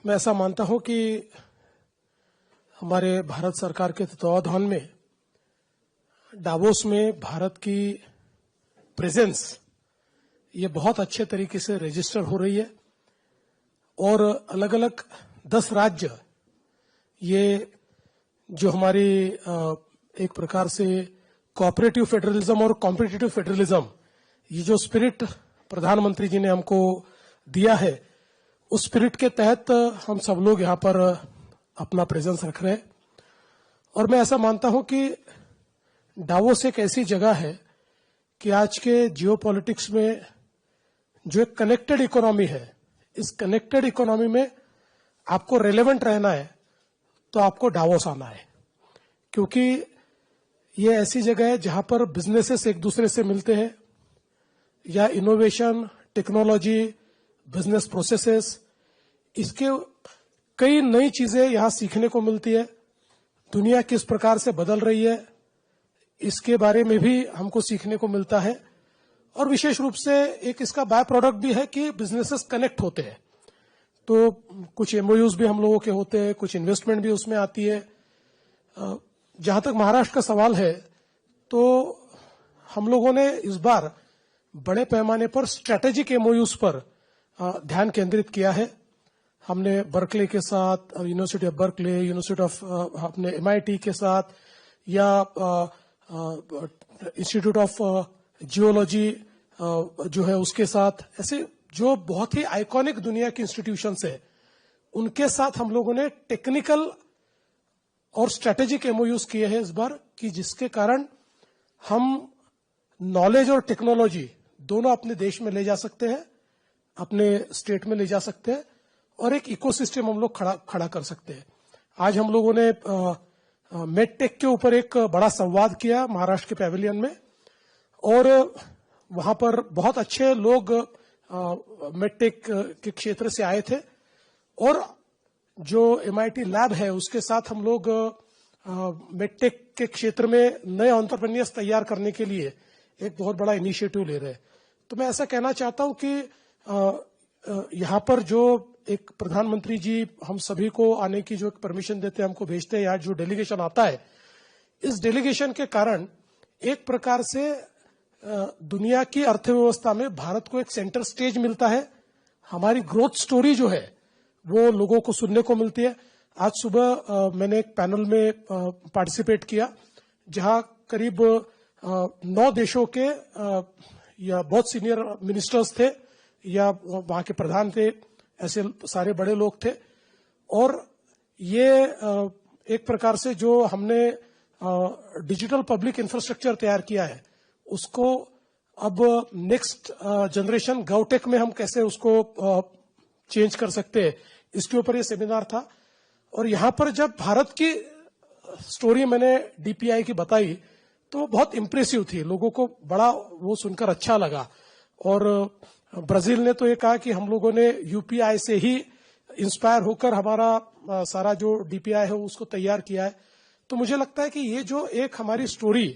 मैं ऐसा मानता हूं कि हमारे भारत सरकार के तत्वावधान में डावोस में भारत की प्रेजेंस ये बहुत अच्छे तरीके से रजिस्टर हो रही है और अलग अलग 10 राज्य ये जो हमारी एक प्रकार से कोऑपरेटिव फेडरलिज्म और कॉम्पिटिटिव फेडरलिज्म ये जो स्पिरिट प्रधानमंत्री जी ने हमको दिया है उस स्पिरिट के तहत हम सब लोग यहाँ पर अपना प्रेजेंस रख रहे हैं। और मैं ऐसा मानता हूं कि डावोस एक ऐसी जगह है कि आज के जियोपॉलिटिक्स में जो एक कनेक्टेड इकोनॉमी है, इस कनेक्टेड इकोनॉमी में आपको रेलेवेंट रहना है तो आपको डावोस आना है, क्योंकि ये ऐसी जगह है जहां पर बिजनेसेस एक दूसरे से मिलते हैं या इनोवेशन, टेक्नोलॉजी, बिजनेस प्रोसेसेस, इसके कई नई चीजें यहां सीखने को मिलती है। दुनिया किस प्रकार से बदल रही है इसके बारे में भी हमको सीखने को मिलता है। और विशेष रूप से एक इसका बाय प्रोडक्ट भी है कि बिजनेसेस कनेक्ट होते हैं, तो कुछ एमओयूज भी हम लोगों के होते हैं, कुछ इन्वेस्टमेंट भी उसमें आती है। जहां तक महाराष्ट्र का सवाल है तो हम लोगों ने इस बार बड़े पैमाने पर स्ट्रेटेजिक एमओयूज पर ध्यान केंद्रित किया है। हमने बर्कले के साथ, university of Berkeley, university of अपने एमआईटी के साथ या इंस्टीट्यूट ऑफ जियोलॉजी जो है उसके साथ, ऐसे जो बहुत ही आइकॉनिक दुनिया की इंस्टीट्यूशंस है उनके साथ हम लोगों ने टेक्निकल और स्ट्रेटेजिक एमओयूज किए हैं इस बार, कि जिसके कारण हम नॉलेज और टेक्नोलॉजी दोनों अपने देश में ले जा सकते हैं, अपने स्टेट में ले जा सकते हैं और एक इकोसिस्टम हम लोग खड़ा कर सकते हैं। आज हम लोगों ने मेडटेक के ऊपर एक बड़ा संवाद किया महाराष्ट्र के पैवेलियन में और वहां पर बहुत अच्छे लोग मेडटेक के क्षेत्र से आए थे और जो एमआईटी लैब है उसके साथ हम लोग मेडटेक के क्षेत्र में नए एंटरप्रेन्योर्स तैयार करने के लिए एक बहुत बड़ा इनिशिएटिव ले रहे हैं। तो मैं ऐसा कहना चाहता हूं कि यहाँ पर जो एक प्रधानमंत्री जी हम सभी को आने की जो परमिशन देते हैं, हमको भेजते हैं, यहाँ जो डेलीगेशन आता है, इस डेलीगेशन के कारण एक प्रकार से दुनिया की अर्थव्यवस्था में भारत को एक सेंटर स्टेज मिलता है। हमारी ग्रोथ स्टोरी जो है वो लोगों को सुनने को मिलती है। आज सुबह मैंने एक पैनल में पार्टिसिपेट किया जहां करीब 9 देशों के या बहुत सीनियर मिनिस्टर्स थे या वहां के प्रधान थे, ऐसे सारे बड़े लोग थे। और ये एक प्रकार से जो हमने डिजिटल पब्लिक इंफ्रास्ट्रक्चर तैयार किया है उसको अब नेक्स्ट जनरेशन गाउटेक में हम कैसे उसको चेंज कर सकते हैं, इसके ऊपर ये सेमिनार था। और यहां पर जब भारत की स्टोरी मैंने डीपीआई की बताई तो बहुत इंप्रेसिव थी, लोगों को बड़ा वो सुनकर अच्छा लगा। और ब्राजील ने तो ये कहा कि हम लोगों ने यूपीआई से ही इंस्पायर होकर हमारा सारा जो डीपीआई है उसको तैयार किया है। तो मुझे लगता है कि ये जो एक हमारी स्टोरी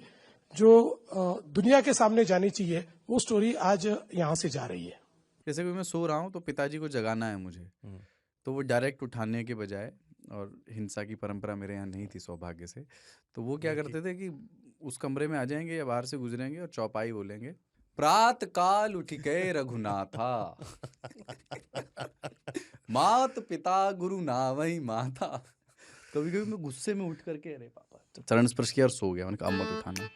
जो दुनिया के सामने जानी चाहिए वो स्टोरी आज यहाँ से जा रही है। जैसे कि मैं सो रहा हूँ तो पिताजी को जगाना है मुझे, तो वो डायरेक्ट उठाने के बजाय, और हिंसा की परंपरा मेरे यहाँ नहीं थी सौभाग्य से, तो वो क्या करते थे कि उस कमरे में आ जाएंगे या बाहर से गुजरेंगे और चौपाई बोलेंगे, प्रात काल उठ गए रघुनाथा मात पिता गुरु नावई माता। कभी कभी मैं गुस्से में उठ करके अरे पापा चरण स्पर्श किया और सो गया। मैंने कहा अब मत उठाना।